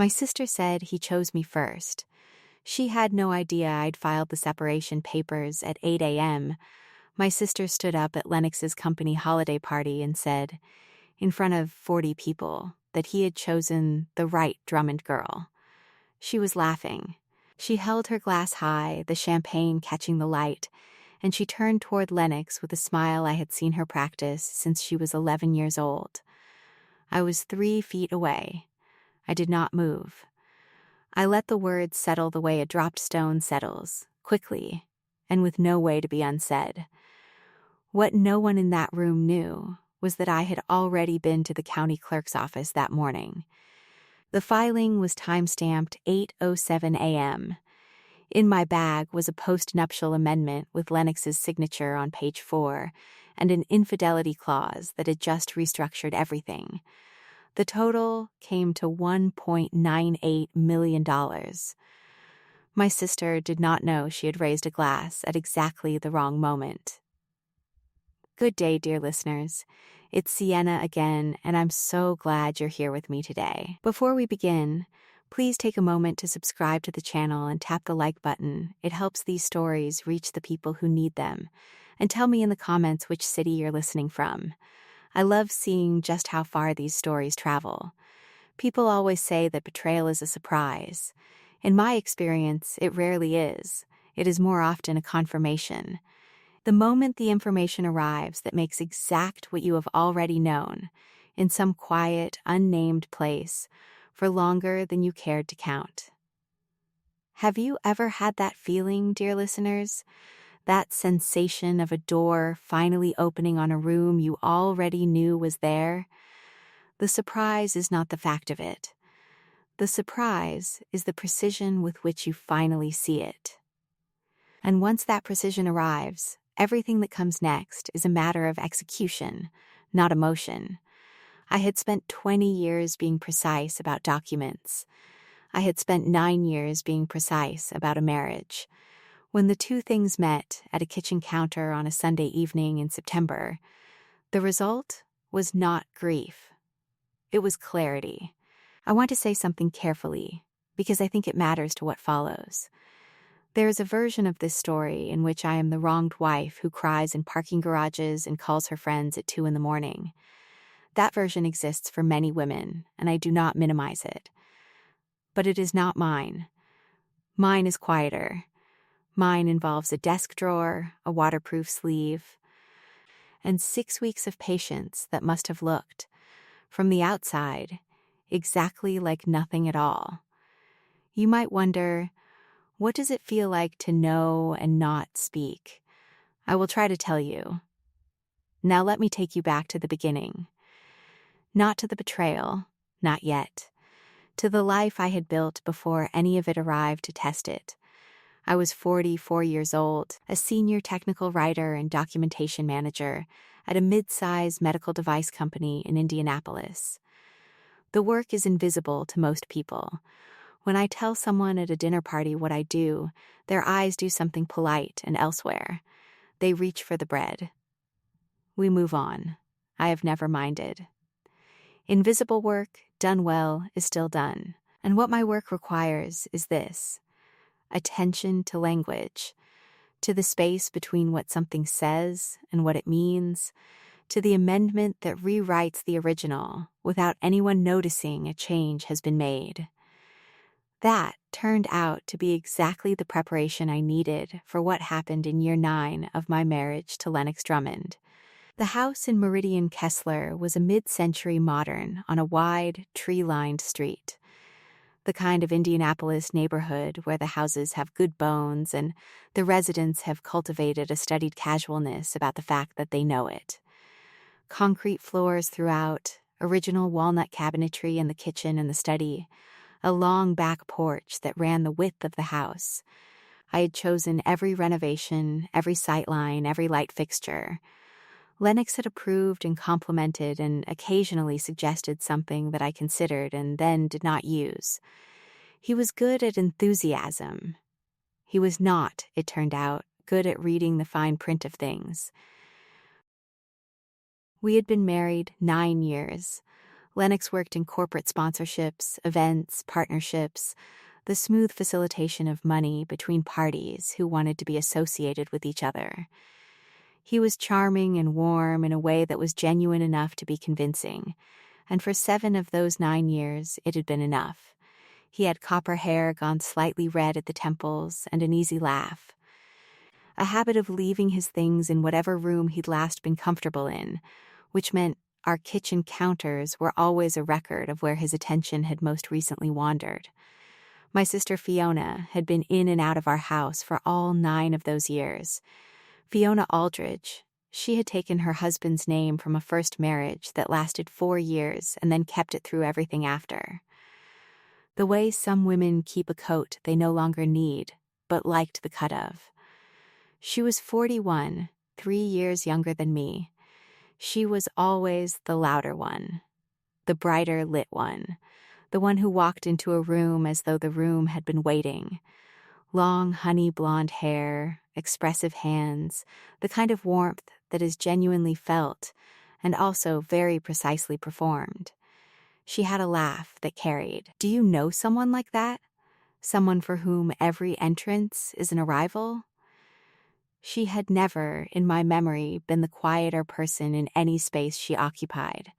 My sister said he chose me first. She had no idea I'd filed the separation papers at 8 a.m. My sister stood up at Lennox's company holiday party and said, in front of 40 people, that he had chosen the right Drummond girl. She was laughing. She held her glass high, the champagne catching the light, and she turned toward Lennox with a smile I had seen her practice since she was 11 years old. I was 3 feet away. I did not move. I let the words settle the way a dropped stone settles, quickly, and with no way to be unsaid. What no one in that room knew was that I had already been to the county clerk's office that morning. The filing was time-stamped 8:07 a.m. In my bag was a post-nuptial amendment with Lennox's signature on page 4 and an infidelity clause that had just restructured everything. The total came to $1.98 million. My sister did not know she had raised a glass at exactly the wrong moment. Good day, dear listeners. It's Sienna again, and I'm so glad you're here with me today. Before we begin, please take a moment to subscribe to the channel and tap the like button. It helps these stories reach the people who need them. And tell me in the comments which city you're listening from. I love seeing just how far these stories travel. People always say that betrayal is a surprise. In my experience, it rarely is. It is more often a confirmation. The moment the information arrives that makes exact what you have already known, in some quiet, unnamed place, for longer than you cared to count. Have you ever had that feeling, dear listeners? That sensation of a door finally opening on a room you already knew was there? The surprise is not the fact of it. The surprise is the precision with which you finally see it. And once that precision arrives, everything that comes next is a matter of execution, not emotion. I had spent 20 years being precise about documents. I had spent 9 years being precise about a marriage. When the two things met at a kitchen counter on a Sunday evening in September, the result was not grief. It was clarity. I want to say something carefully, because I think it matters to what follows. There is a version of this story in which I am the wronged wife who cries in parking garages and calls her friends at 2 a.m. That version exists for many women, and I do not minimize it. But it is not mine. Mine is quieter. Mine involves a desk drawer, a waterproof sleeve, and 6 weeks of patience that must have looked, from the outside, exactly like nothing at all. You might wonder, what does it feel like to know and not speak? I will try to tell you. Now let me take you back to the beginning. Not to the betrayal, not yet. To the life I had built before any of it arrived to test it. I was 44 years old, a senior technical writer and documentation manager at a mid-size medical device company in Indianapolis. The work is invisible to most people. When I tell someone at a dinner party what I do, their eyes do something polite and elsewhere. They reach for the bread. We move on. I have never minded. Invisible work, done well, is still done. And what my work requires is this: attention to language, to the space between what something says and what it means, to the amendment that rewrites the original without anyone noticing a change has been made. That turned out to be exactly the preparation I needed for what happened in year 9 of my marriage to Lennox Drummond. The house in Meridian Kessler was a mid-century modern on a wide, tree-lined street. The kind of Indianapolis neighborhood where the houses have good bones and the residents have cultivated a studied casualness about the fact that they know it. Concrete floors throughout, original walnut cabinetry in the kitchen and the study, a long back porch that ran the width of the house. I had chosen every renovation, every sightline, every light fixture. Lennox had approved and complimented and occasionally suggested something that I considered and then did not use. He was good at enthusiasm. He was not, it turned out, good at reading the fine print of things. We had been married 9 years. Lennox worked in corporate sponsorships, events, partnerships, the smooth facilitation of money between parties who wanted to be associated with each other. He was charming and warm in a way that was genuine enough to be convincing, and for 7 of those 9 years it had been enough. He had copper hair gone slightly red at the temples and an easy laugh. A habit of leaving his things in whatever room he'd last been comfortable in, which meant our kitchen counters were always a record of where his attention had most recently wandered. My sister Fiona had been in and out of our house for all 9 of those years. Fiona Aldridge, she had taken her husband's name from a first marriage that lasted 4 years and then kept it through everything after. The way some women keep a coat they no longer need, but liked the cut of. She was 41, 3 years younger than me. She was always the louder one, the brighter lit one, the one who walked into a room as though the room had been waiting. Long honey blonde hair, expressive hands, the kind of warmth that is genuinely felt and also very precisely performed. She had a laugh that carried. Do you know someone like that? Someone for whom every entrance is an arrival? She had never, in my memory, been the quieter person in any space she occupied.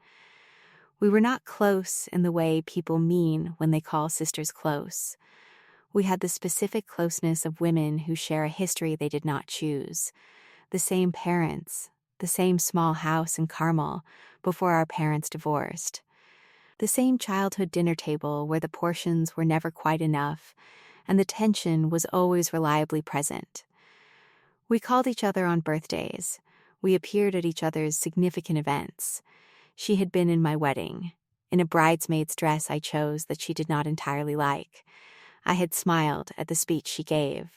We were not close in the way people mean when they call sisters close. We had the specific closeness of women who share a history they did not choose. The same parents, the same small house in Carmel before our parents divorced. The same childhood dinner table where the portions were never quite enough, and the tension was always reliably present. We called each other on birthdays. We appeared at each other's significant events. She had been in my wedding, in a bridesmaid's dress I chose that she did not entirely like. I had smiled at the speech she gave.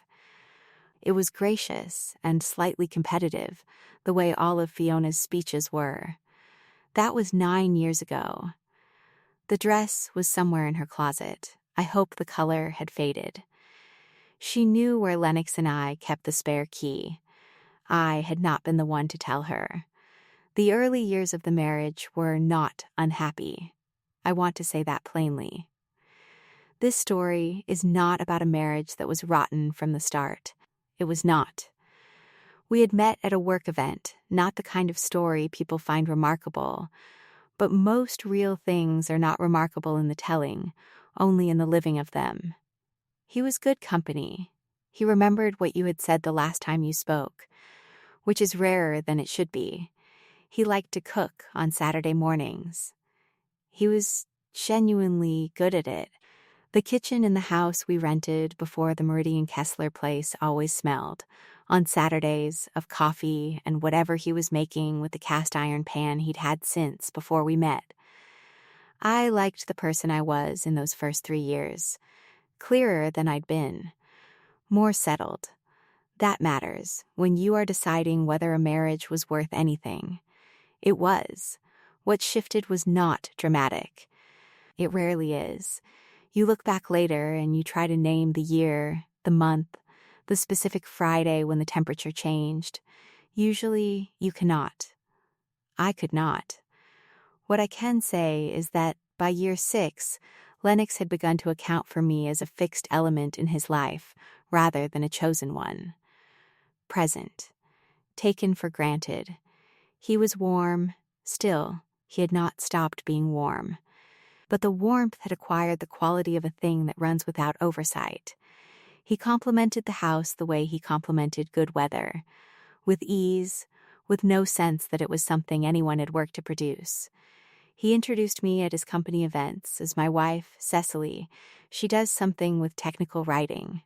It was gracious and slightly competitive, the way all of Fiona's speeches were. That was 9 years ago. The dress was somewhere in her closet. I hope the color had faded. She knew where Lennox and I kept the spare key. I had not been the one to tell her. The early years of the marriage were not unhappy. I want to say that plainly. This story is not about a marriage that was rotten from the start. It was not. We had met at a work event, not the kind of story people find remarkable. But most real things are not remarkable in the telling, only in the living of them. He was good company. He remembered what you had said the last time you spoke, which is rarer than it should be. He liked to cook on Saturday mornings. He was genuinely good at it. The kitchen in the house we rented before the Meridian Kessler place always smelled, on Saturdays, of coffee and whatever he was making with the cast iron pan he'd had since before we met. I liked the person I was in those first 3 years. Clearer than I'd been. More settled. That matters when you are deciding whether a marriage was worth anything. It was. What shifted was not dramatic. It rarely is. You look back later and you try to name the year, the month, the specific Friday when the temperature changed. Usually, you cannot. I could not. What I can say is that by year 6, Lennox had begun to account for me as a fixed element in his life, rather than a chosen one. Present. Taken for granted. He was warm. Still, he had not stopped being warm. But the warmth had acquired the quality of a thing that runs without oversight. He complimented the house the way he complimented good weather, with ease, with no sense that it was something anyone had worked to produce. He introduced me at his company events as my wife, Cecily. She does something with technical writing,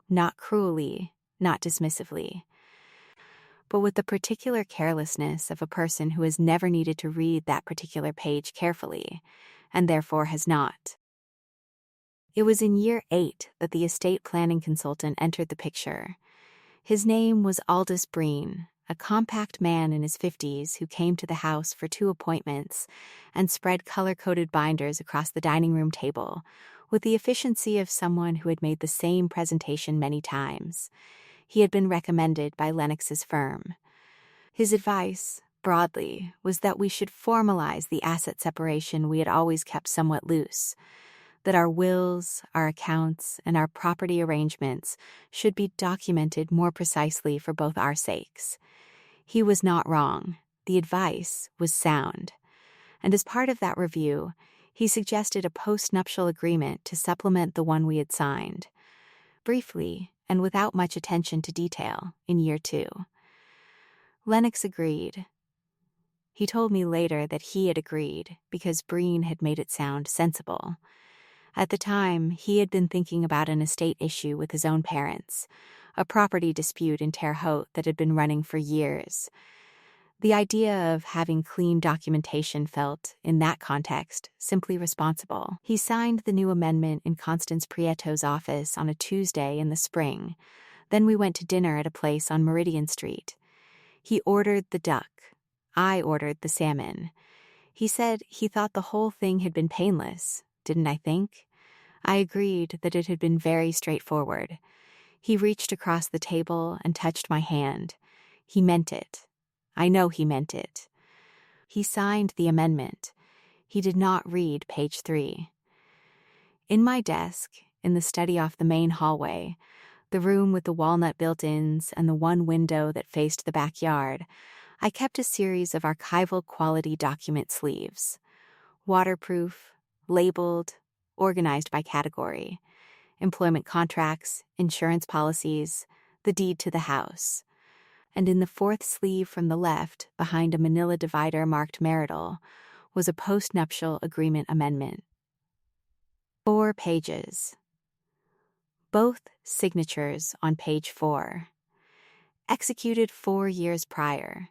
not cruelly, not dismissively, but with the particular carelessness of a person who has never needed to read that particular page carefully, and therefore has not. It was in year 8 that the estate planning consultant entered the picture. His name was Aldous Breen, a compact man in his 50s who came to the house for 2 appointments and spread color-coded binders across the dining room table with the efficiency of someone who had made the same presentation many times. He had been recommended by Lennox's firm. His advice, broadly, was that we should formalize the asset separation we had always kept somewhat loose, that our wills, our accounts, and our property arrangements should be documented more precisely for both our sakes. He was not wrong. The advice was sound. And as part of that review, he suggested a post-nuptial agreement to supplement the one we had signed. Briefly, and without much attention to detail, in year 2. Lennox agreed. He told me later that he had agreed because Breen had made it sound sensible. At the time, he had been thinking about an estate issue with his own parents, a property dispute in Terre Haute that had been running for years. The idea of having clean documentation felt, in that context, simply responsible. He signed the new amendment in Constance Prieto's office on a Tuesday in the spring. Then we went to dinner at a place on Meridian Street. He ordered the duck. I ordered the salmon. He said he thought the whole thing had been painless, didn't I think? I agreed that it had been very straightforward. He reached across the table and touched my hand. He meant it. I know he meant it. He signed the amendment. He did not read page 3. In my desk, in the study off the main hallway, the room with the walnut built-ins and the one window that faced the backyard, I kept a series of archival quality document sleeves. Waterproof, labeled, organized by category. Employment contracts, insurance policies, the deed to the house. And in the fourth sleeve from the left, behind a manila divider marked marital, was a post-nuptial agreement amendment. 4 pages. Both signatures on page 4. Executed 4 years prior.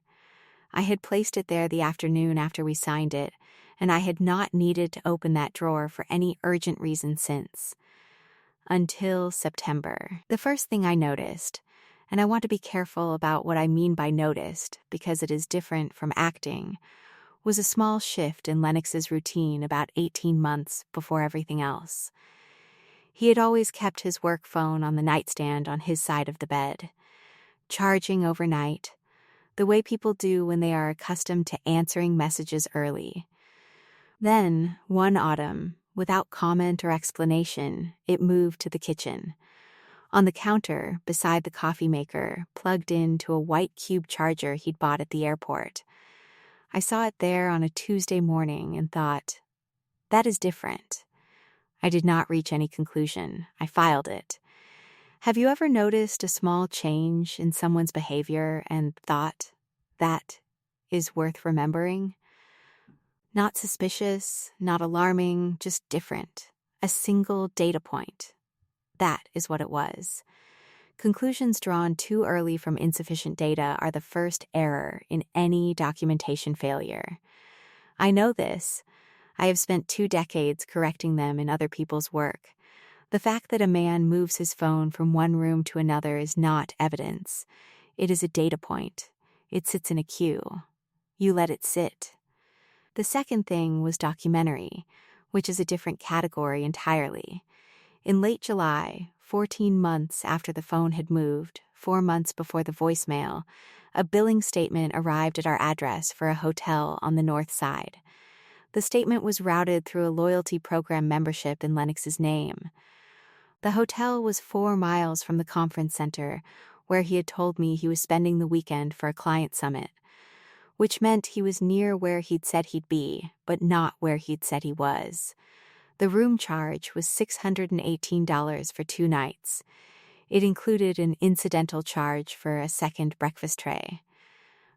I had placed it there the afternoon after we signed it, and I had not needed to open that drawer for any urgent reason since. Until September. The first thing I noticed, and I want to be careful about what I mean by noticed because it is different from acting, was a small shift in Lennox's routine about 18 months before everything else. He had always kept his work phone on the nightstand on his side of the bed, charging overnight, the way people do when they are accustomed to answering messages early. Then, one autumn, without comment or explanation, it moved to the kitchen. On the counter, beside the coffee maker, plugged into a white cube charger he'd bought at the airport. I saw it there on a Tuesday morning and thought, that is different. I did not reach any conclusion. I filed it. Have you ever noticed a small change in someone's behavior and thought, that is worth remembering? Not suspicious, not alarming, just different. A single data point. That is what it was. Conclusions drawn too early from insufficient data are the first error in any documentation failure. I know this. I have spent 2 decades correcting them in other people's work. The fact that a man moves his phone from one room to another is not evidence. It is a data point. It sits in a queue. You let it sit. The second thing was documentary, which is a different category entirely. In late July, 14 months after the phone had moved, 4 months before the voicemail, a billing statement arrived at our address for a hotel on the north side. The statement was routed through a loyalty program membership in Lennox's name. The hotel was 4 miles from the conference center, where he had told me he was spending the weekend for a client summit, which meant he was near where he'd said he'd be, but not where he'd said he was. The room charge was $618 for 2 nights. It included an incidental charge for a second breakfast tray.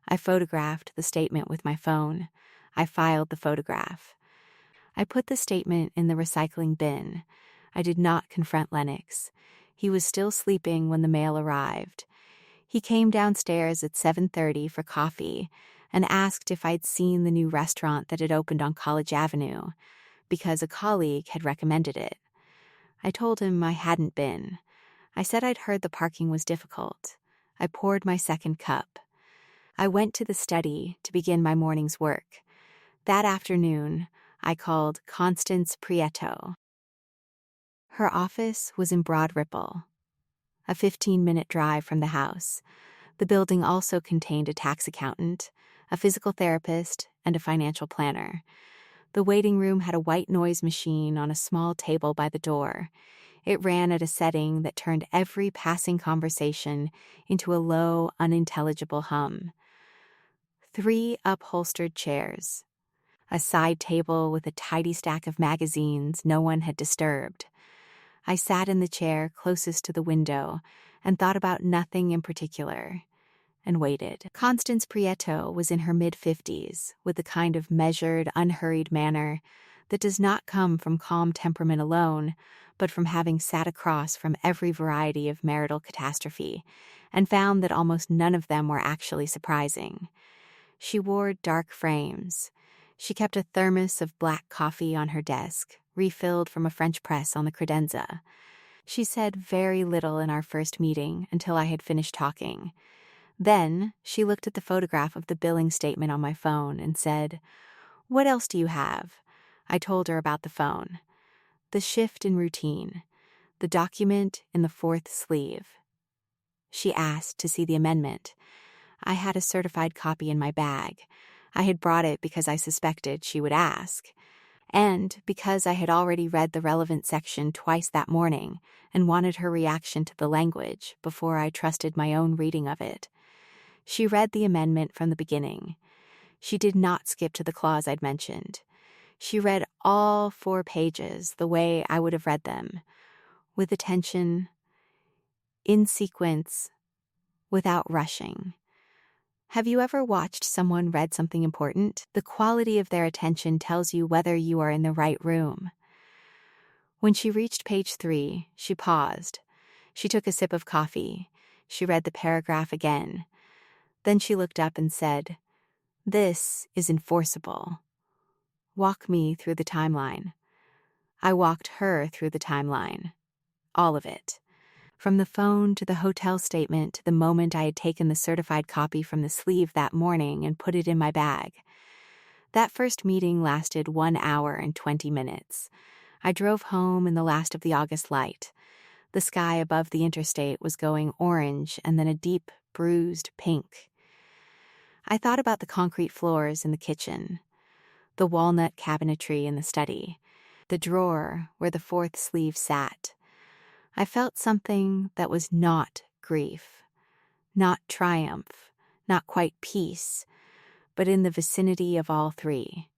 I photographed the statement with my phone. I filed the photograph. I put the statement in the recycling bin. I did not confront Lennox. He was still sleeping when the mail arrived. He came downstairs at 7:30 for coffee and asked if I'd seen the new restaurant that had opened on College Avenue, because a colleague had recommended it. I told him I hadn't been. I said I'd heard the parking was difficult. I poured my second cup. I went to the study to begin my morning's work. That afternoon, I called Constance Prieto. Her office was in Broad Ripple, a 15-minute drive from the house. The building also contained a tax accountant, a physical therapist, and a financial planner. The waiting room had a white noise machine on a small table by the door. It ran at a setting that turned every passing conversation into a low, unintelligible hum. 3 upholstered chairs. A side table with a tidy stack of magazines no one had disturbed. I sat in the chair closest to the window and thought about nothing in particular, and waited. Constance Prieto was in her mid-50s, with the kind of measured, unhurried manner that does not come from calm temperament alone, but from having sat across from every variety of marital catastrophe, and found that almost none of them were actually surprising. She wore dark frames. She kept a thermos of black coffee on her desk, refilled from a French press on the credenza. She said very little in our first meeting until I had finished talking. Then she looked at the photograph of the billing statement on my phone and said, "What else do you have?" I told her about the phone. The shift in routine. The document in the 4th sleeve. She asked to see the amendment. I had a certified copy in my bag. I had brought it because I suspected she would ask, and because I had already read the relevant section twice that morning and wanted her reaction to the language before I trusted my own reading of it. She read the amendment from the beginning. She did not skip to the clause I'd mentioned. She read all 4 pages the way I would have read them, with attention, in sequence, without rushing. Have you ever watched someone read something important? The quality of their attention tells you whether you are in the right room. When she reached page 3, she paused. She took a sip of coffee. She read the paragraph again. Then she looked up and said, "This is enforceable. Walk me through the timeline." I walked her through the timeline. All of it. From the phone to the hotel statement to the moment I had taken the certified copy from the sleeve that morning and put it in my bag. That first meeting lasted 1 hour and 20 minutes. I drove home in the last of the August light. The sky above the interstate was going orange and then a deep, bruised pink. I thought about the concrete floors in the kitchen, the walnut cabinetry in the study, the drawer where the 4th sleeve sat. I felt something that was not grief, not triumph, not quite peace, but in the vicinity of all 3.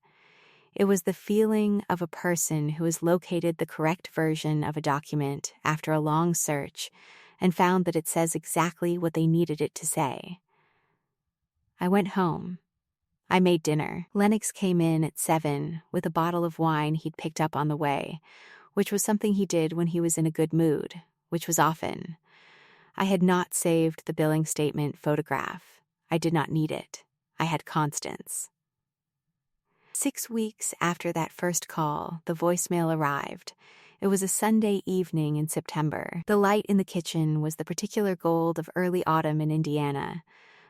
It was the feeling of a person who has located the correct version of a document after a long search and found that it says exactly what they needed it to say. I went home. I made dinner. Lennox came in at 7 with a bottle of wine he'd picked up on the way, which was something he did when he was in a good mood, which was often. I had not saved the billing statement photograph. I did not need it. I had Constance. 6 weeks after that first call, the voicemail arrived. It was a Sunday evening in September. The light in the kitchen was the particular gold of early autumn in Indiana,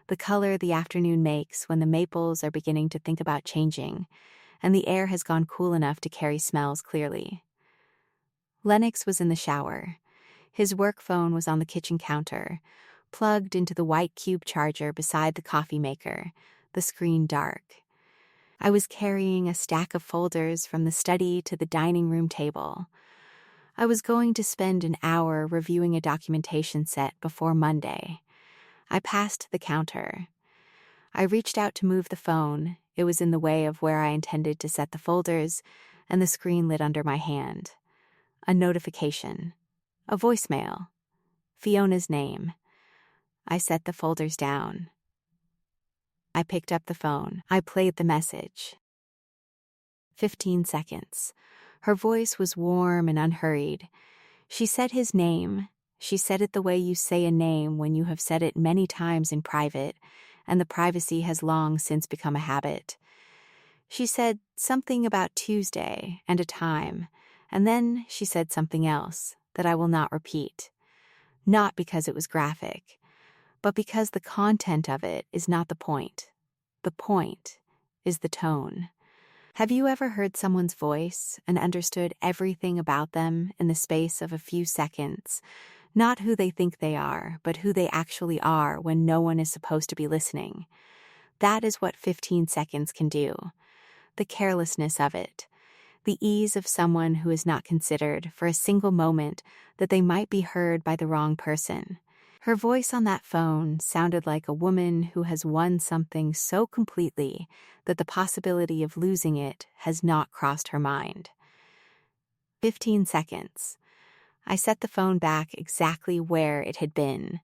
the color the afternoon makes when the maples are beginning to think about changing, and the air has gone cool enough to carry smells clearly. Lennox was in the shower. His work phone was on the kitchen counter, plugged into the white cube charger beside the coffee maker, the screen dark. I was carrying a stack of folders from the study to the dining room table. I was going to spend an hour reviewing a documentation set before Monday. I passed the counter. I reached out to move the phone. It was in the way of where I intended to set the folders, and the screen lit under my hand. A notification. A voicemail. Fiona's name. I set the folders down. I picked up the phone. I played the message. 15 seconds. Her voice was warm and unhurried. She said his name. She said it the way you say a name when you have said it many times in private, and the privacy has long since become a habit. She said something about Tuesday and a time, and then she said something else that I will not repeat. Not because it was graphic, but because the content of it is not the point. The point is the tone. Have you ever heard someone's voice and understood everything about them in the space of a few seconds? Not who they think they are, but who they actually are when no one is supposed to be listening. That is what 15 seconds can do. The carelessness of it. The ease of someone who is not considered for a single moment that they might be heard by the wrong person. Her voice on that phone sounded like a woman who has won something so completely that the possibility of losing it has not crossed her mind. 15 seconds. I set the phone back exactly where it had been.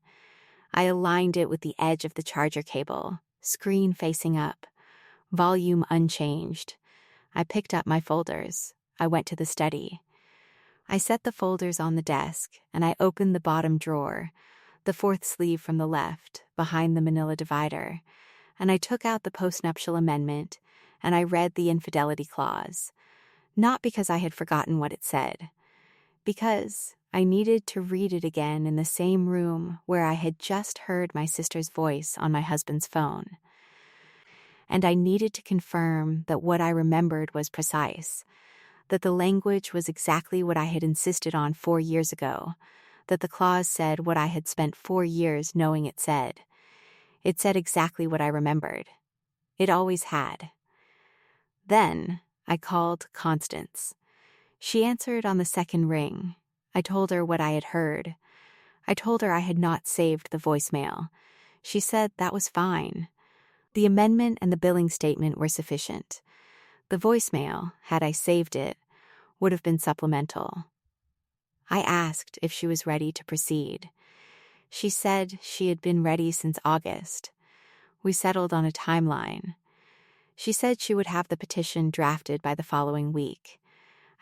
I aligned it with the edge of the charger cable, screen facing up, volume unchanged. I picked up my folders. I went to the study. I set the folders on the desk, and I opened the bottom drawer, the fourth sleeve from the left, behind the manila divider, and I took out the postnuptial amendment, and I read the infidelity clause. Not because I had forgotten what it said, because I needed to read it again in the same room where I had just heard my sister's voice on my husband's phone. And I needed to confirm that what I remembered was precise, that the language was exactly what I had insisted on 4 years ago, that the clause said what I had spent 4 years knowing it said. It said exactly what I remembered. It always had. Then I called Constance. She answered on the second ring. I told her what I had heard. I told her I had not saved the voicemail. She said that was fine. The amendment and the billing statement were sufficient. The voicemail, had I saved it, would have been supplemental. I asked if she was ready to proceed. She said she had been ready since August. We settled on a timeline. She said she would have the petition drafted by the following week.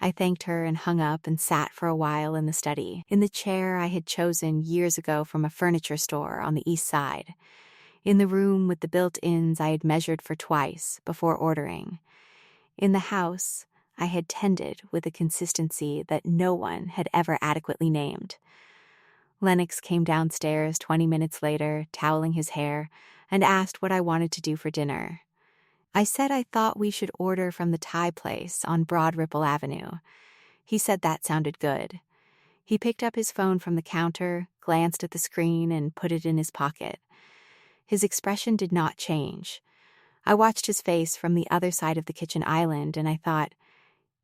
I thanked her and hung up and sat for a while in the study, in the chair I had chosen years ago from a furniture store on the east side, in the room with the built-ins I had measured for twice before ordering. In the house I had tended with a consistency that no one had ever adequately named. Lennox came downstairs 20 minutes later, toweling his hair, and asked what I wanted to do for dinner. I said I thought we should order from the Thai place on Broad Ripple Avenue. He said that sounded good. He picked up his phone from the counter, glanced at the screen, and put it in his pocket. His expression did not change. I watched his face from the other side of the kitchen island, and I thought,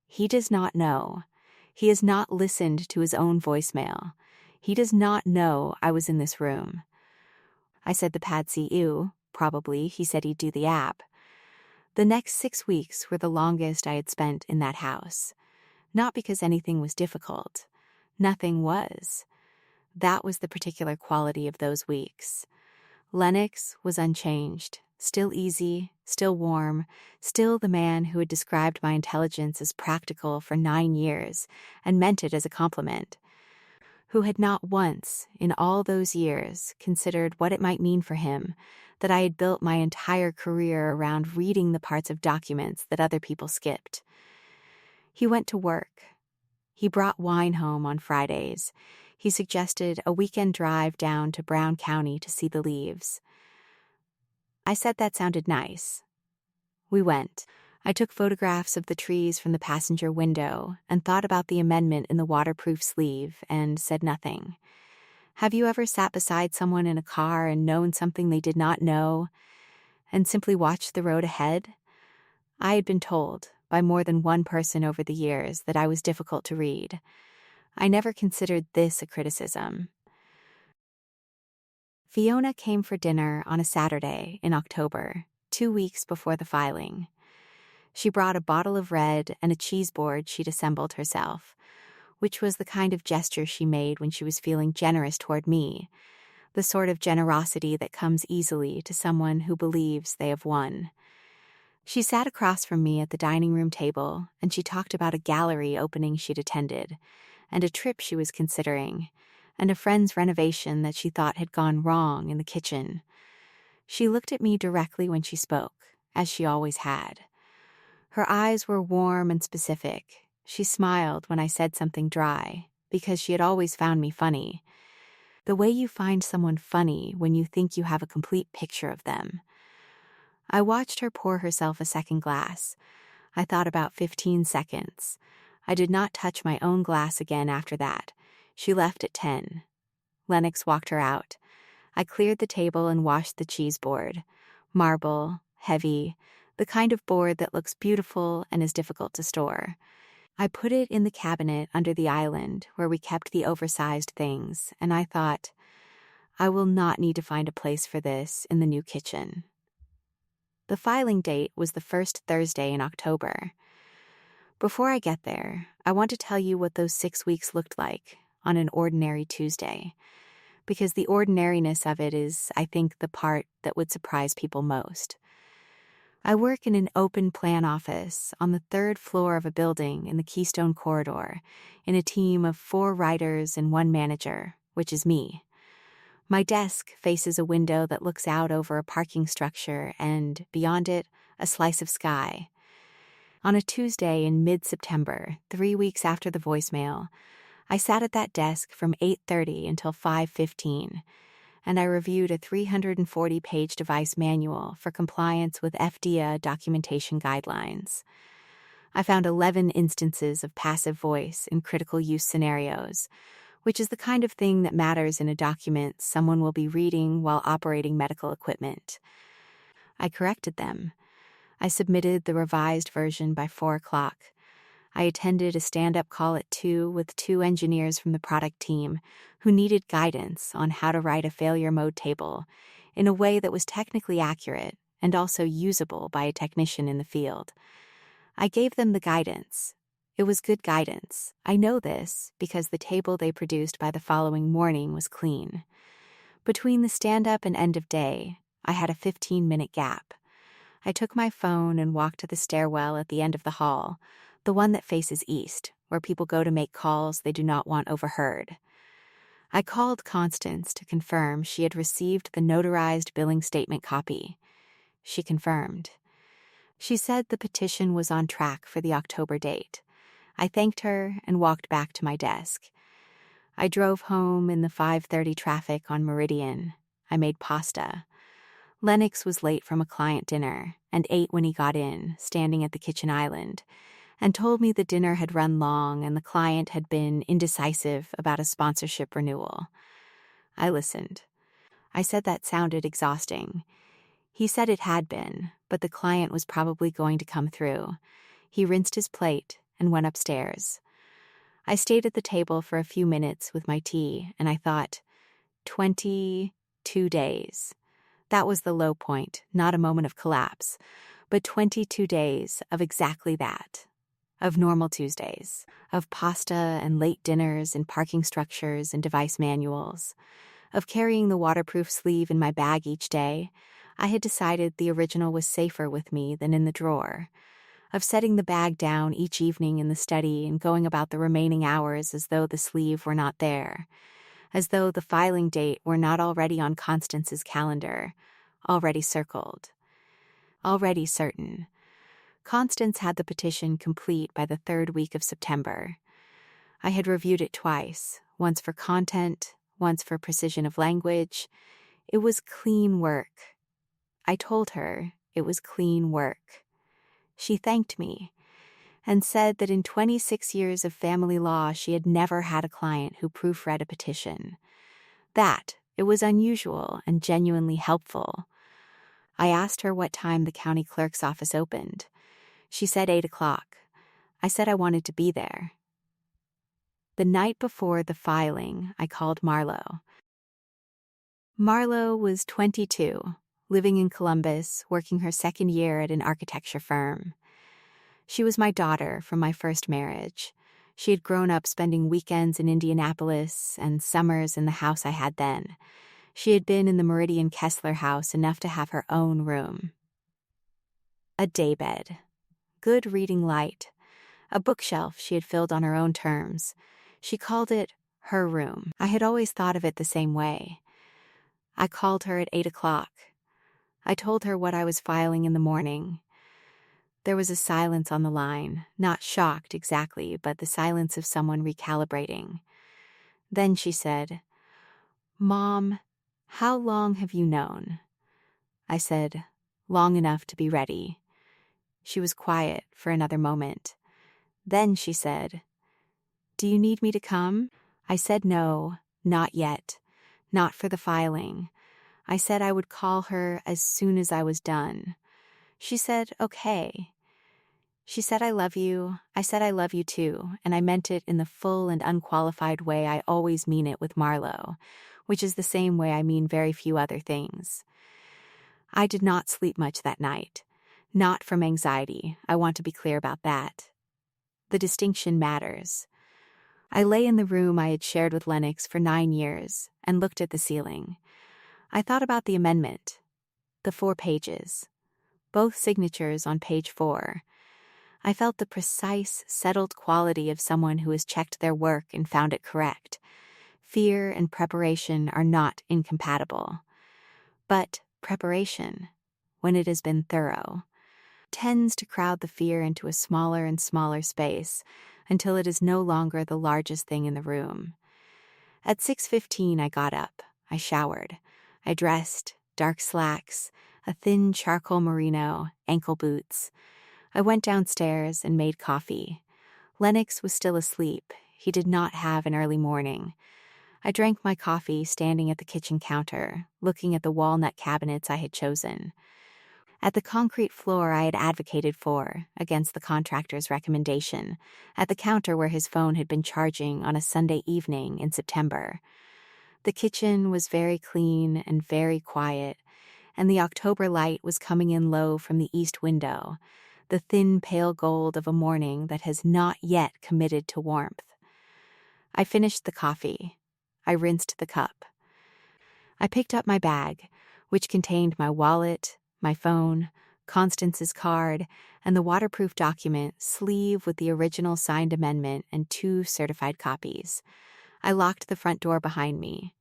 he does not know. He has not listened to his own voicemail. He does not know I was in this room. I said the pad CU, probably. He said he'd do the app. The next 6 weeks were the longest I had spent in that house. Not because anything was difficult. Nothing was. That was the particular quality of those weeks. Lennox was unchanged, still easy, still warm, still the man who had described my intelligence as practical for 9 years and meant it as a compliment, who had not once, in all those years, considered what it might mean for him that I had built my entire career around reading the parts of documents that other people skipped. He went to work. He brought wine home on Fridays. He suggested a weekend drive down to Brown County to see the leaves. I said that sounded nice. We went. I took photographs of the trees from the passenger window and thought about the amendment in the waterproof sleeve and said nothing. Have you ever sat beside someone in a car and known something they did not know and simply watched the road ahead? I had been told by more than one person over the years that I was difficult to read. I never considered this a criticism. Fiona came for dinner on a Saturday in October, 2 weeks before the filing. She brought a bottle of red and a cheese board she'd assembled herself, which was the kind of gesture she made when she was feeling generous toward me, the sort of generosity that comes easily to someone who believes they have won. She sat across from me at the dining room table, and she talked about a gallery opening she'd attended, and a trip she was considering, and a friend's renovation that she thought had gone wrong in the kitchen. She looked at me directly when she spoke, as she always had. Her eyes were warm and specific. She smiled when I said something dry, because she had always found me funny. The way you find someone funny when you think you have a complete picture of them. I watched her pour herself a second glass. I thought about 15 seconds. I did not touch my own glass again after that. She left at 10. Lennox walked her out. I cleared the table and washed the cheese board. Marble, heavy, the kind of board that looks beautiful and is difficult to store. I put it in the cabinet under the island where we kept the oversized things, and I thought, I will not need to find a place for this in the new kitchen. The filing date was the first Thursday in October. Before I get there, I want to tell you what those 6 weeks looked like on an ordinary Tuesday, because the ordinariness of it is, I think, the part that would surprise people most. I work in an open-plan office on the 3rd floor of a building in the Keystone corridor, in a team of 4 writers and 1 manager, which is me. My desk faces a window that looks out over a parking structure and, beyond it, a slice of sky. On a Tuesday in mid-September, 3 weeks after the voicemail, I sat at that desk from 8:30 until 5:15, and I reviewed a 340-page device manual for compliance with FDA documentation guidelines. I found 11 instances of passive voice in critical use scenarios, which is the kind of thing that matters in a document someone will be reading while operating medical equipment. I corrected them. I submitted the revised version by 4 o'clock. I attended a stand-up call at 2 with 2 engineers from the product team who needed guidance on how to write a failure mode table in a way that was technically accurate and also usable by a technician in the field. I gave them the guidance. It was good guidance. I know this because the table they produced by the following morning was clean. Between the stand-up and end of day, I had a 15-minute gap. I took my phone and walked to the stairwell at the end of the hall, the one that faces east, where people go to make calls they do not want overheard. I called Constance to confirm she had received the notarized billing statement copy. She confirmed. She said the petition was on track for the October date. I thanked her and walked back to my desk. I drove home in the 5:30 traffic on Meridian. I made pasta. Lennox was late from a client dinner and ate when he got in, standing at the kitchen island, and told me the dinner had run long and the client had been indecisive about a sponsorship renewal. I listened. I said that sounded exhausting. He said it had been, but the client was probably going to come through. He rinsed his plate and went upstairs. I stayed at the table for a few minutes with my tea, and I thought, 22 days. That was the low point, not a moment of collapse, but 22 days of exactly that. Of normal Tuesdays, of pasta and late dinners in parking structures and device manuals, of carrying the waterproof sleeve in my bag each day. I had decided the original was safer with me than in the drawer, of setting the bag down each evening in the study and going about the remaining hours as though the sleeve were not there, as though the filing date were not already on Constance's calendar, already circled, already certain. Constance had the petition complete by the 3rd week of September. I had reviewed it twice, once for content, once for precision of language. It was clean work. I told her it was clean work. She thanked me and said that in 26 years of family law she had never had a client who proofread a petition. That it was unusual and genuinely helpful. I asked her what time the county clerk's office opened. She said 8 o'clock. I said I wanted to be there. The night before the filing, I called Marlo. Marlo was 22, living in Columbus, working her 2nd year at an architecture firm. She was my daughter from my first marriage. She had grown up spending weekends in Indianapolis and summers in the house I had then. She had been in the Meridian Kessler house enough to have her own room. A daybed. Good reading light. A bookshelf she had filled on her own terms. She called it her room. I had always thought of it the same way. I called her at 8 o'clock. I told her what I was filing in the morning. There was a silence on the line, not shocked exactly, but the silence of someone recalibrating. Then she said, "Mom, how long have you known?" I said, "Long enough to be ready." She was quiet for another moment. Then she said, "Do you need me to come?" I said no, not yet, not for the filing. I said I would call her as soon as I was done. She said, okay. She said, I love you. I said, I love you too, and I meant it in the full and unqualified way I always mean it with Marlo, which is the same way I mean very few other things. I did not sleep much that night. Not from anxiety, I want to be clear about that. The distinction matters. I lay in the room I had shared with Lennox for 9 years and looked at the ceiling. I thought about the amendment, the 4 pages, both signatures on page 4. I felt the precise, settled quality of someone who has checked their work and found it correct. Fear and preparation are not incompatible. But preparation, when it has been thorough, tends to crowd the fear into a smaller and smaller space until it is no longer the largest thing in the room. At 6:15, I got up. I showered. I dressed, dark slacks, a thin charcoal merino, ankle boots. I went downstairs and made coffee. Lennox was still asleep. He did not have an early morning. I drank my coffee standing at the kitchen counter, looking at the walnut cabinets I had chosen. At the concrete floor I had advocated for, against the contractor's recommendation, at the counter where his phone had been charging on a Sunday evening in September. The kitchen was very clean and very quiet, and the October light was coming in low from the east window, the thin pale gold of a morning that has not yet committed to warmth. I finished the coffee. I rinsed the cup. I picked up my bag, which contained my wallet, my phone, Constance's card, and the waterproof document, sleeve with the original signed amendment and 2 certified copies. I locked the front door behind me.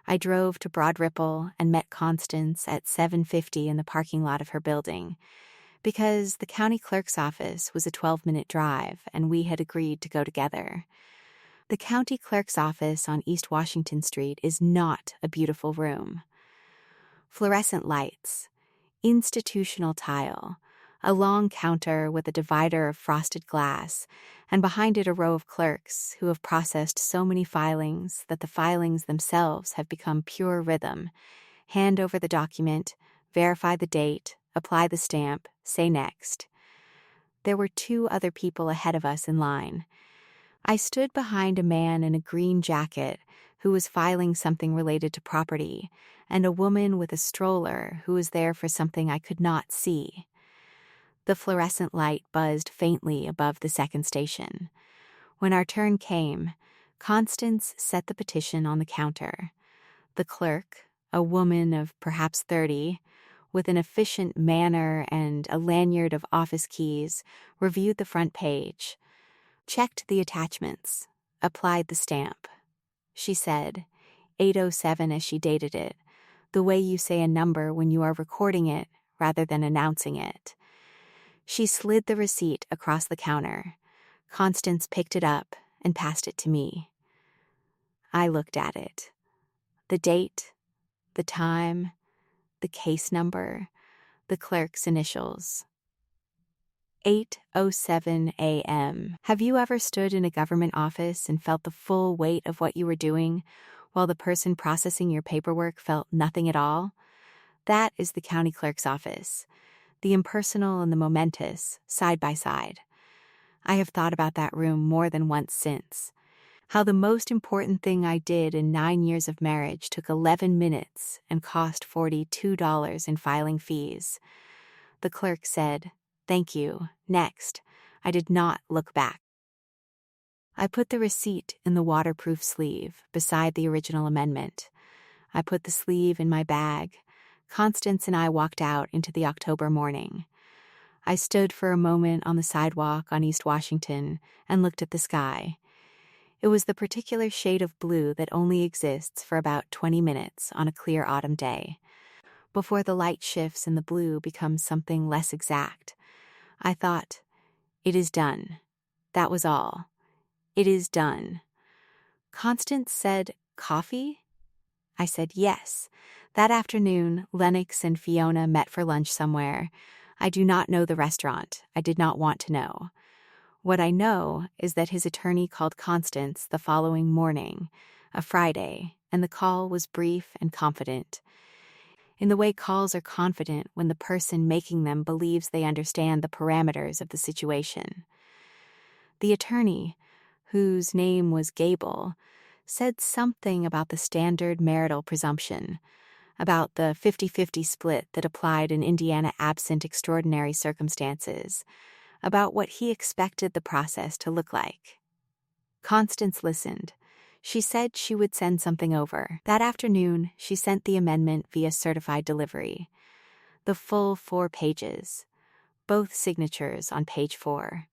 I drove to Broad Ripple and met Constance at 7:50 in the parking lot of her building, because the county clerk's office was a 12-minute drive and we had agreed to go together. The county clerk's office on East Washington Street is not a beautiful room. Fluorescent lights, institutional tile, a long counter with a divider of frosted glass, and behind it a row of clerks who have processed so many filings that the filings themselves have become pure rhythm. Hand over the document, verify the date, apply the stamp, say next. There were 2 other people ahead of us in line. I stood behind a man in a green jacket who was filing something related to property, and a woman with a stroller who was there for something I could not see. The fluorescent light buzzed faintly above the second station. When our turn came, Constance set the petition on the counter. The clerk, a woman of perhaps 30, with an efficient manner and a lanyard of office keys, reviewed the front page, checked the attachments, applied the stamp. She said, 807 as she dated it, the way you say a number when you are recording it rather than announcing it. She slid the receipt across the counter. Constance picked it up and passed it to me. I looked at it. The date, the time, the case number, the clerk's initials. 8:07 a.m. Have you ever stood in a government office and felt the full weight of what you were doing, while the person processing your paperwork felt nothing at all? That is the county clerk's office, the impersonal and the momentous, side by side. I have thought about that room more than once since. How the most important thing I did in 9 years of marriage took 11 minutes and cost $42 in filing fees. The clerk said, "Thank you. Next." I did not look back. I put the receipt in the waterproof sleeve beside the original amendment. I put the sleeve in my bag. Constance and I walked out into the October morning. I stood for a moment on the sidewalk on East Washington and looked at the sky. It was the particular shade of blue that only exists for about 20 minutes on a clear autumn day, before the light shifts and the blue becomes something less exact. I thought, it is done. That was all. It is done. Constance said, coffee? I said yes. That afternoon, Lennox and Fiona met for lunch somewhere. I do not know the restaurant. I did not want to know. What I know is that his attorney called Constance the following morning, a Friday, and the call was brief and confident. in the way calls are confident when the person making them believes they understand the parameters of the situation. The attorney, whose name was Gable, said something about the standard marital presumption, about the 50-50 split that applied in Indiana absent extraordinary circumstances, about what he expected the process to look like. Constance listened. She said she would send something over. That afternoon, she sent the amendment via certified delivery. The full 4 pages, both signatures on page 4.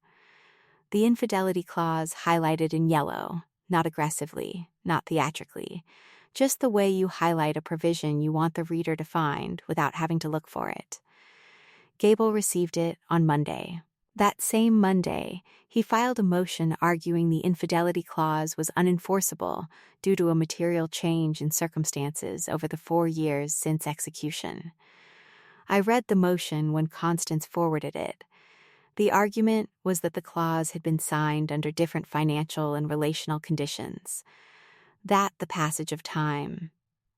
The infidelity clause highlighted in yellow, not aggressively, not theatrically, just the way you highlight a provision you want the reader to find without having to look for it. Gable received it on Monday. That same Monday, he filed a motion arguing the infidelity clause was unenforceable due to a material change in circumstances over the 4 years since execution. I read the motion when Constance forwarded it. The argument was that the clause had been signed under different financial and relational conditions, that the passage of time,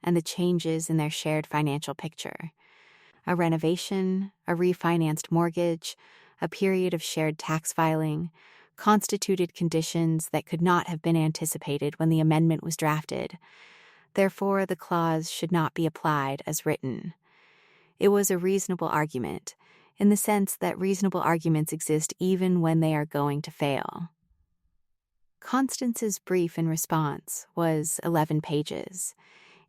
and the changes in their shared financial picture. A renovation, a refinanced mortgage, a period of shared tax filing, constituted conditions that could not have been anticipated when the amendment was drafted. Therefore, the clause should not be applied as written. It was a reasonable argument, in the sense that reasonable arguments exist even when they are going to fail. Constance's brief in response was 11 pages.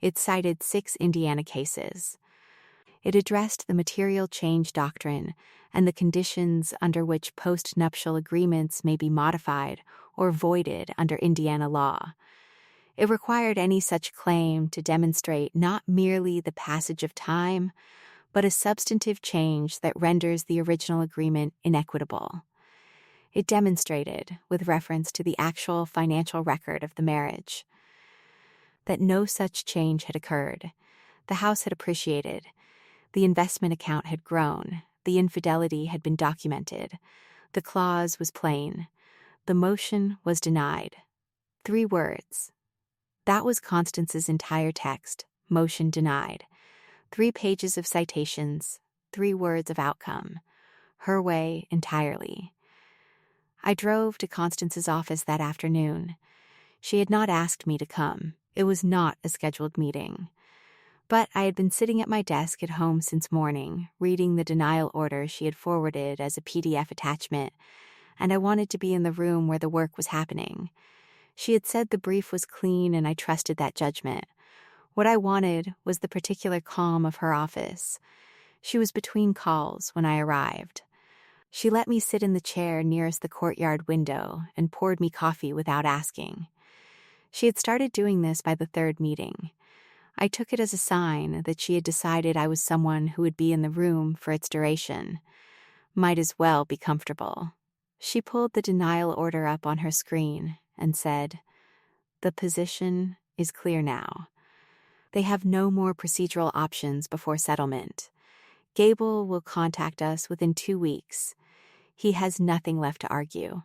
It cited 6 Indiana cases. It addressed the material change doctrine and the conditions under which post-nuptial agreements may be modified or voided under Indiana law. It required any such claim to demonstrate not merely the passage of time, but a substantive change that renders the original agreement inequitable. It demonstrated, with reference to the actual financial record of the marriage, that no such change had occurred. The house had appreciated. The investment account had grown. The infidelity had been documented. The clause was plain. The motion was denied. 3 words. That was Constance's entire text. Motion denied. 3 pages of citations. 3 words of outcome. Her way entirely. I drove to Constance's office that afternoon. She had not asked me to come. It was not a scheduled meeting. But I had been sitting at my desk at home since morning, reading the denial order she had forwarded as a PDF attachment, and I wanted to be in the room where the work was happening. She had said the brief was clean, and I trusted that judgment. What I wanted was the particular calm of her office. She was between calls when I arrived. She let me sit in the chair nearest the courtyard window and poured me coffee without asking. She had started doing this by the 3rd meeting. I took it as a sign that she had decided I was someone who would be in the room for its duration. Might as well be comfortable. She pulled the denial order up on her screen and said, "The position is clear now. They have no more procedural options before settlement. Gable will contact us within 2 weeks. He has nothing left to argue."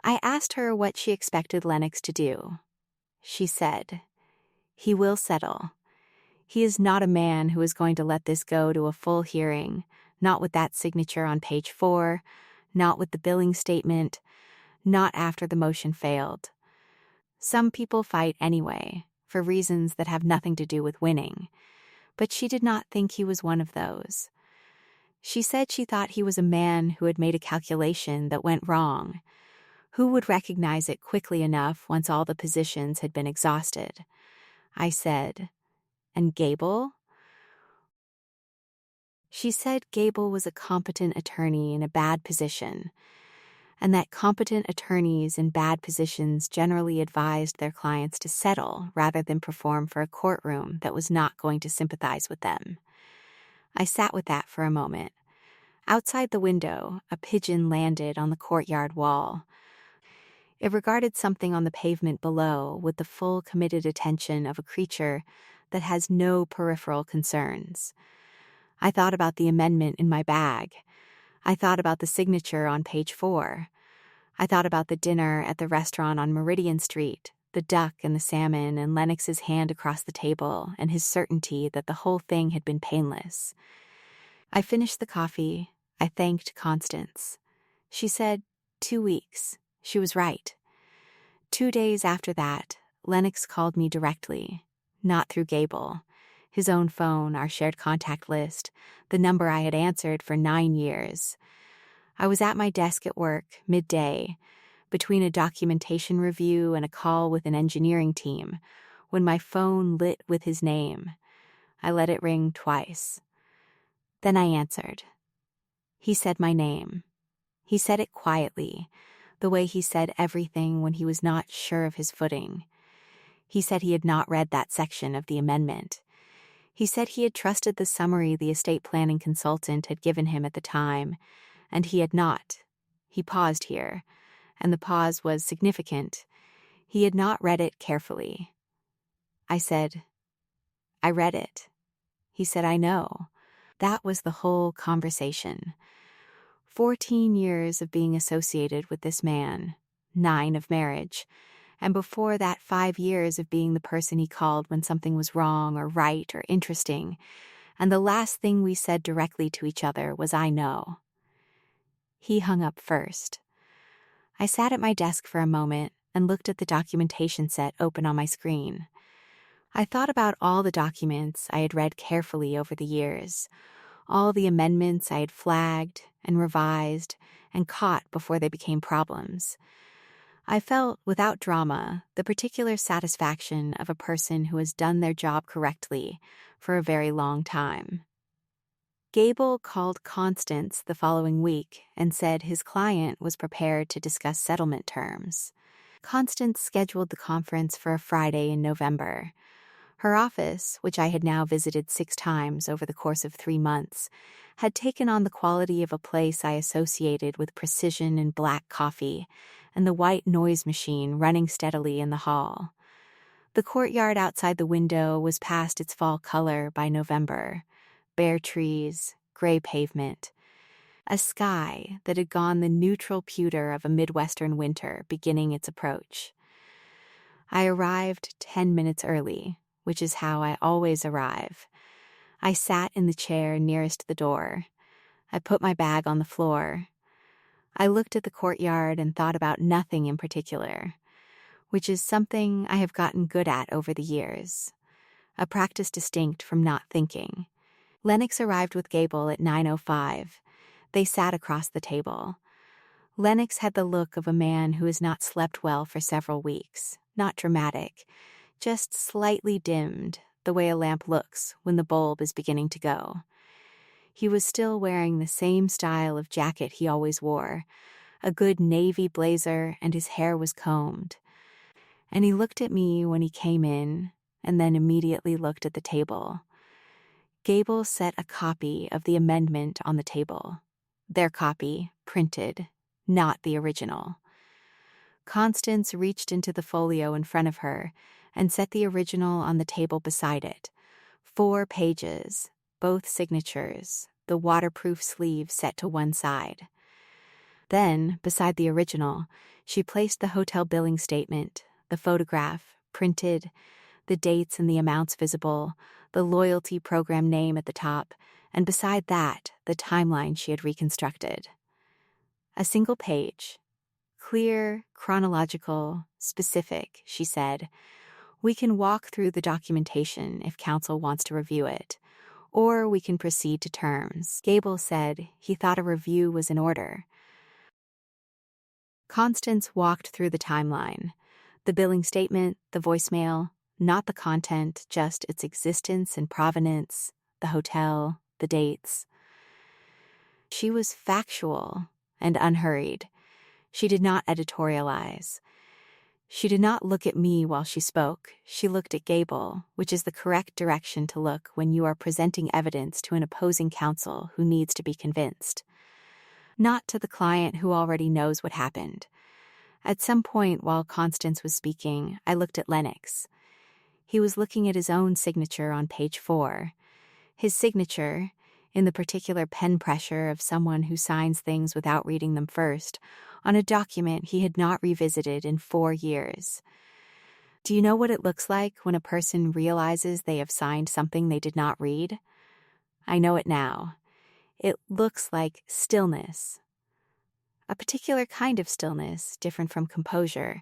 I asked her what she expected Lennox to do. She said, "He will settle. He is not a man who is going to let this go to a full hearing, not with that signature on page 4, not with the billing statement, not after the motion failed. Some people fight anyway, for reasons that have nothing to do with winning, but she did not think he was one of those. She said she thought he was a man who had made a calculation that went wrong. Who would recognize it quickly enough once all the positions had been exhausted? I said, "And Gable?" She said Gable was a competent attorney in a bad position, and that competent attorneys in bad positions generally advised their clients to settle rather than perform for a courtroom that was not going to sympathize with them. I sat with that for a moment. Outside the window, a pigeon landed on the courtyard wall. It regarded something on the pavement below with the full committed attention of a creature that has no peripheral concerns. I thought about the amendment in my bag. I thought about the signature on page 4. I thought about the dinner at the restaurant on Meridian Street, the duck and the salmon and Lennox's hand across the table and his certainty that the whole thing had been painless. I finished the coffee. I thanked Constance. She said 2 weeks. She was right. 2 days after that, Lennox called me directly, not through Gable. His own phone, our shared contact list, the number I had answered for 9 years. I was at my desk at work, midday, between a documentation review and a call with an engineering team, when my phone lit with his name. I let it ring twice. Then I answered. He said my name. He said it quietly, the way he said everything when he was not sure of his footing. He said he had not read that section of the amendment. He said he had trusted the summary the estate planning consultant had given him at the time, and he had not. He paused here, and the pause was significant. He had not read it carefully. I said, I read it. He said, I know. That was the whole conversation. 14 years of being associated with this man, 9 of marriage, and before that 5 years of being the person he called when something was wrong or right or interesting, and the last thing we said directly to each other was I know. He hung up first. I sat at my desk for a moment and looked at the documentation set open on my screen. I thought about all the documents I had read carefully over the years, all the amendments I had flagged and revised and caught before they became problems. I felt, without drama, the particular satisfaction of a person who has done their job correctly for a very long time. Gable called Constance the following week and said his client was prepared to discuss settlement terms. Constance scheduled the conference for a Friday in November. Her office, which I had now visited 6 times over the course of 3 months, had taken on the quality of a place I associated with precision and black coffee and the white noise machine running steadily in the hall. The courtyard outside the window was past its fall color by November. Bare trees, gray pavement. A sky that had gone the neutral pewter of a Midwestern winter beginning its approach. I arrived 10 minutes early, which is how I always arrive. I sat in the chair nearest the door. I put my bag on the floor. I looked at the courtyard and thought about nothing in particular, which is something I have gotten good at over the years, a practice distinct from not thinking. Lennox arrived with Gable at 9:05. They sat across the table. Lennox had the look of a man who has not slept well for several weeks, not dramatic, just slightly dimmed, the way a lamp looks when the bulb is beginning to go. He was still wearing the same style of jacket he always wore, a good navy blazer, and his hair was combed. And he looked at me when he came in, and then immediately looked at the table. Gable set a copy of the amendment on the table. Their copy, printed, not the original. Constance reached into the folio in front of her and set the original on the table beside it. 4 pages, both signatures, the waterproof sleeve set to one side. Then, beside the original, she placed the hotel billing statement, the photograph, printed, the dates and the amounts visible, the loyalty program name at the top, and beside that, the timeline she had reconstructed. A single page. Clear, chronological, specific, she said. We can walk through the documentation if counsel wants to review it, or we can proceed to terms. Gable said he thought a review was in order. Constance walked through the timeline. The billing statement, the voicemail, not the content, just its existence and provenance, the hotel, the dates. She was factual and unhurried. She did not editorialize. She did not look at me while she spoke. She looked at Gable, which is the correct direction to look when you are presenting evidence to an opposing counsel who needs to be convinced. Not to the client who already knows what happened. At some point while Constance was speaking, I looked at Lennox. He was looking at his own signature on page 4. His signature, in the particular pen pressure of someone who signs things without reading them first, on a document he had not revisited in 4 years. Do you know what it looks like when a person realizes they have signed something they did not read? I know it now. It looks like stillness. A particular kind of stillness, different from composure.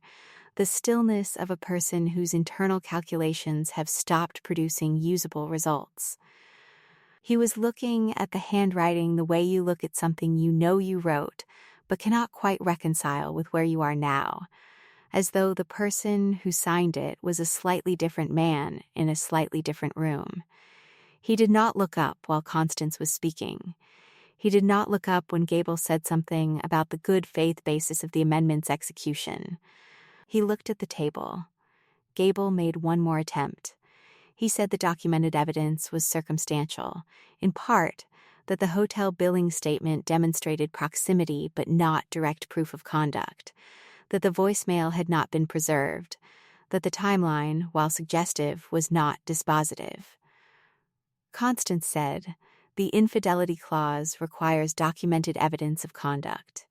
The stillness of a person whose internal calculations have stopped producing usable results. He was looking at the handwriting the way you look at something you know you wrote, but cannot quite reconcile with where you are now, as though the person who signed it was a slightly different man in a slightly different room. He did not look up while Constance was speaking. He did not look up when Gable said something about the good faith basis of the amendment's execution. He looked at the table. Gable made one more attempt. He said the documented evidence was circumstantial, in part that the hotel billing statement demonstrated proximity but not direct proof of conduct, that the voicemail had not been preserved, that the timeline, while suggestive, was not dispositive. Constance said, the infidelity clause requires documented evidence of conduct.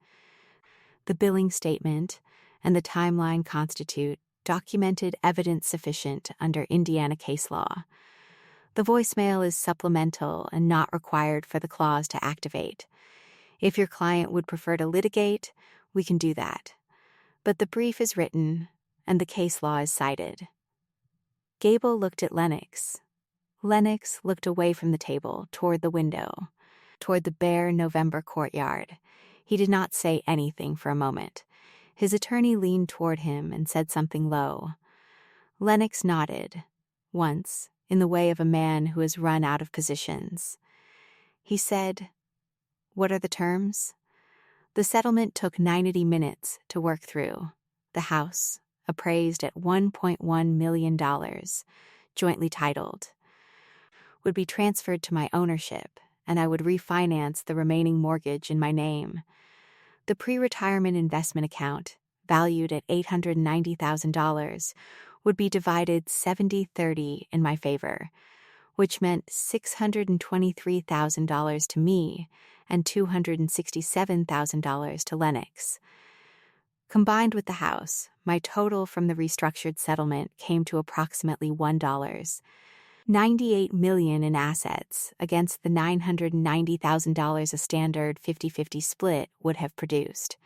The billing statement and the timeline constitute documented evidence sufficient under Indiana case law. The voicemail is supplemental and not required for the clause to activate. If your client would prefer to litigate, we can do that. But the brief is written, and the case law is cited. Gable looked at Lennox. Lennox looked away from the table, toward the window, toward the bare November courtyard. He did not say anything for a moment. His attorney leaned toward him and said something low. Lennox nodded, once, in the way of a man who has run out of positions. He said, "What are the terms?" The settlement took 90 minutes to work through. The house, appraised at $1.1 million, jointly titled, would be transferred to my ownership, and I would refinance the remaining mortgage in my name. The pre-retirement investment account, valued at $890,000, would be divided 70-30 in my favor, which meant $623,000 to me and $267,000 to Lennox. Combined with the house, my total from the restructured settlement came to approximately $1. $98 million in assets against the $990,000 a standard 50-50 split would have produced.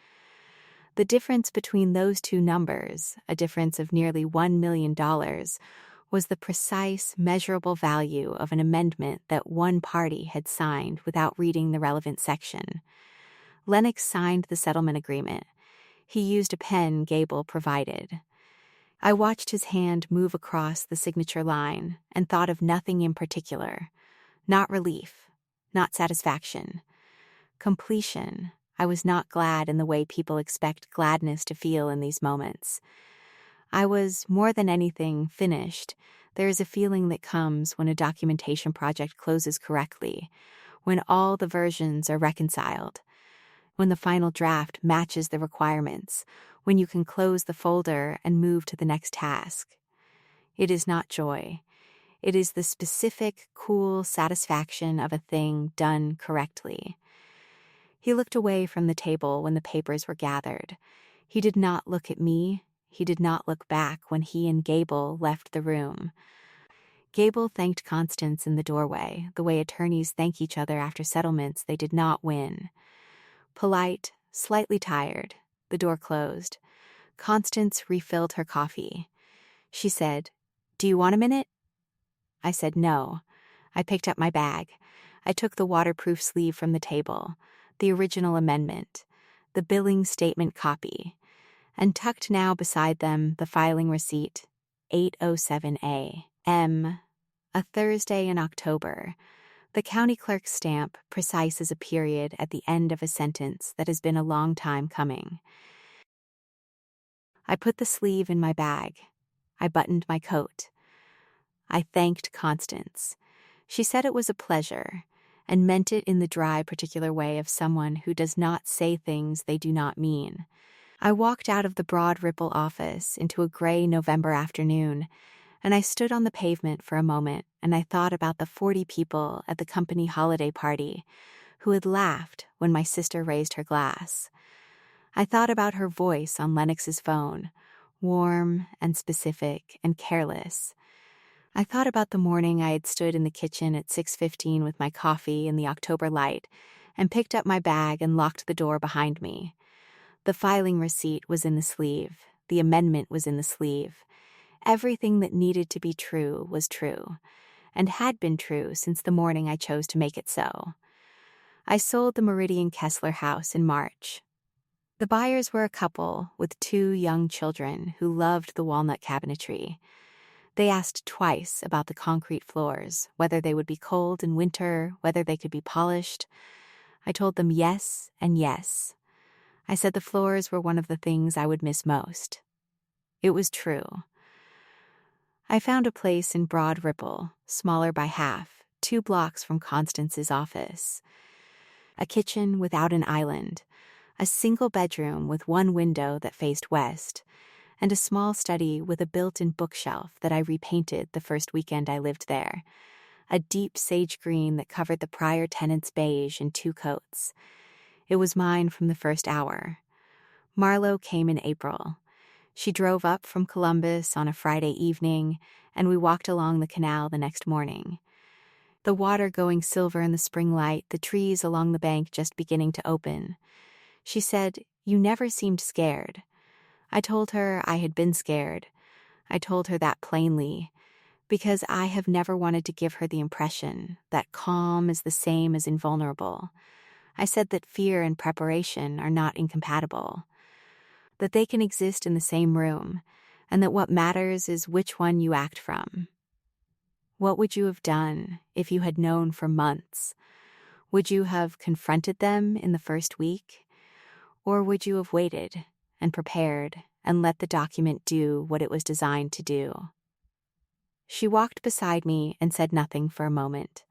The difference between those two numbers, a difference of nearly $1 million, was the precise, measurable value of an amendment that one party had signed without reading the relevant section. Lennox signed the settlement agreement. He used a pen Gable provided. I watched his hand move across the signature line and thought of nothing in particular. Not relief, not satisfaction. Completion. I was not glad in the way people expect gladness to feel in these moments. I was, more than anything, finished. There is a feeling that comes when a documentation project closes correctly, when all the versions are reconciled, when the final draft matches the requirements, when you can close the folder and move to the next task. It is not joy. It is the specific, cool satisfaction of a thing done correctly. He looked away from the table when the papers were gathered. He did not look at me. He did not look back when he and Gable left the room. Gable thanked Constance in the doorway, the way attorneys thank each other after settlements they did not win. Polite, slightly tired, the door closed. Constance refilled her coffee. She said, "Do you want a minute?" I said no. I picked up my bag. I took the waterproof sleeve from the table, the original amendment, the billing statement copy, and tucked now beside them the filing receipt, 8:07 a.m., a Thursday in October. The county clerk's stamp, precise as a period at the end of a sentence that has been a long time coming. I put the sleeve in my bag. I buttoned my coat. I thanked Constance. She said it was a pleasure, and meant it in the dry, particular way of someone who does not say things they do not mean. I walked out of the Broad Ripple office into a gray November afternoon, and I stood on the pavement for a moment, and I thought about the 40 people at the company holiday party who had laughed when my sister raised her glass. I thought about her voice on Lennox's phone, warm and specific and careless. I thought about the morning I had stood in the kitchen at 6:15 with my coffee in the October light and picked up my bag and locked the door behind me. The filing receipt was in the sleeve. The amendment was in the sleeve. Everything that needed to be true was true, and had been true since the morning I chose to make it so. I sold the Meridian Kessler house in March. The buyers were a couple with 2 young children who loved the walnut cabinetry. They asked twice about the concrete floors, whether they would be cold in winter, whether they could be polished. I told them yes and yes. I said the floors were one of the things I would miss most. It was true. I found a place in Broad Ripple, smaller by half, 2 blocks from Constance's office. A kitchen without an island, a single bedroom with 1 window that faced west, and a small study with a built-in bookshelf that I repainted the first weekend I lived there. A deep sage green that covered the prior tenant's beige in 2 coats. It was mine from the first hour. Marlo came in April. She drove up from Columbus on a Friday evening, and we walked along the canal the next morning. The water going silver in the spring light, the trees along the bank just beginning to open. She said, "You never seemed scared." I told her I had been scared. I told her that plainly, because I have never wanted to give her the impression that calm is the same as invulnerable. I said that fear and preparation are not incompatible, that they can exist in the same room, and that what matters is which one you act from. What would you have done if you had known for months? Would you have confronted them in the first week? Or would you have waited and prepared and let the document do what it was designed to do? She walked beside me and said nothing for a moment.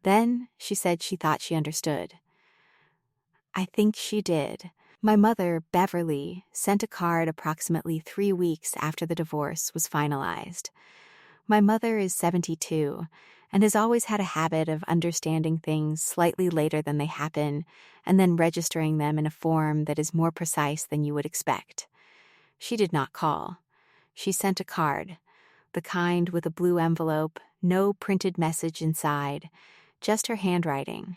Then she said she thought she understood. I think she did. My mother, Beverly, sent a card approximately 3 weeks after the divorce was finalized. My mother is 72 and has always had a habit of understanding things slightly later than they happen and then registering them in a form that is more precise than you would expect. She did not call. She sent a card, the kind with a blue envelope, no printed message inside, just her handwriting.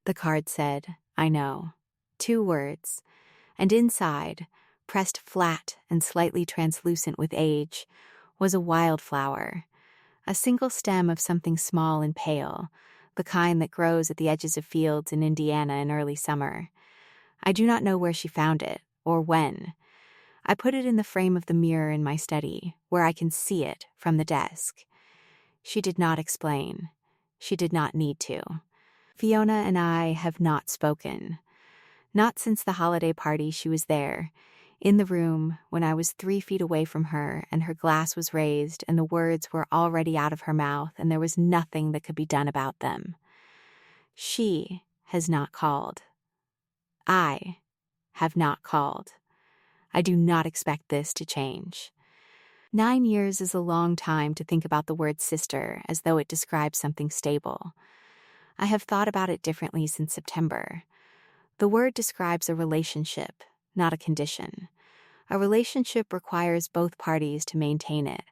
The card said, "I know," 2 words, and inside, pressed flat and slightly translucent with age, was a wildflower, a single stem of something small and pale, the kind that grows at the edges of fields in Indiana in early summer. I do not know where she found it, or when. I put it in the frame of the mirror in my study, where I can see it from the desk. She did not explain. She did not need to. Fiona and I have not spoken. Not since the holiday party she was there, in the room when I was 3 feet away from her and her glass was raised and the words were already out of her mouth and there was nothing that could be done about them. She has not called. I have not called. I do not expect this to change. 9 years is a long time to think about the word sister as though it describes something stable. I have thought about it differently since September. The word describes a relationship, not a condition. A relationship requires both parties to maintain it.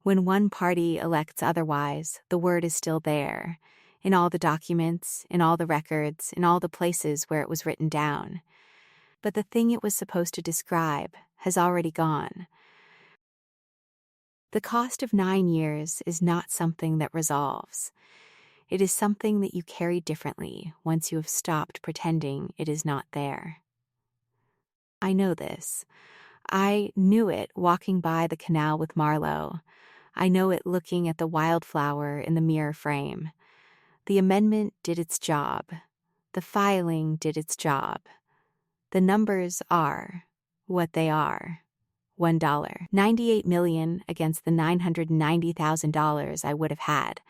When one party elects otherwise, the word is still there, in all the documents, in all the records, in all the places where it was written down. But the thing it was supposed to describe has already gone. The cost of 9 years is not something that resolves. It is something that you carry differently once you have stopped pretending it is not there. I know this. I knew it walking by the canal with Marlo. I know it looking at the wildflower in the mirror frame. The amendment did its job. The filing did its job. The numbers are what they are. $1. $98 million against the $990,000 I would have had.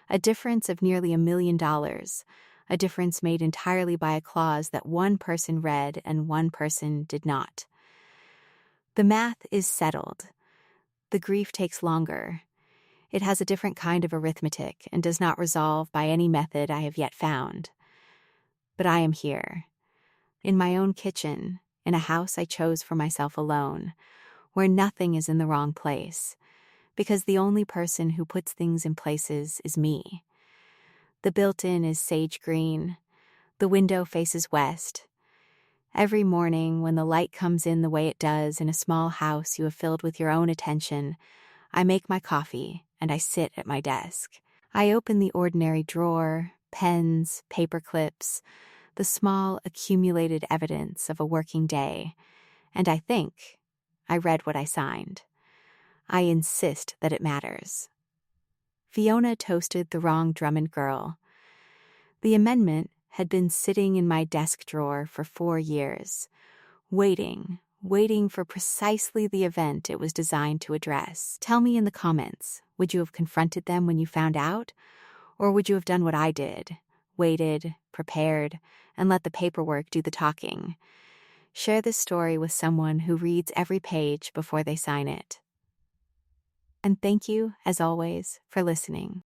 A difference of nearly $1 million. A difference made entirely by a clause that one person read and one person did not. The math is settled. The grief takes longer. It has a different kind of arithmetic and does not resolve by any method I have yet found. But I am here, in my own kitchen, in a house I chose for myself alone, where nothing is in the wrong place, because the only person who puts things in places is me. The built-in is sage green. The window faces west. Every morning, when the light comes in the way it does in a small house you have filled with your own attention, I make my coffee and I sit at my desk. I open the ordinary drawer, pens, paper clips, the small accumulated evidence of a working day, and I think I read what I signed. I insist that it matters. Fiona toasted the wrong Drummond girl. The amendment had been sitting in my desk drawer for 4 years, waiting for precisely the event it was designed to address. Tell me in the comments, would you have confronted them when you found out? Or would you have done what I did? Waited, prepared, and let the paperwork do the talking. Share this story with someone who reads every page before they sign it. And thank you, as always, for listening.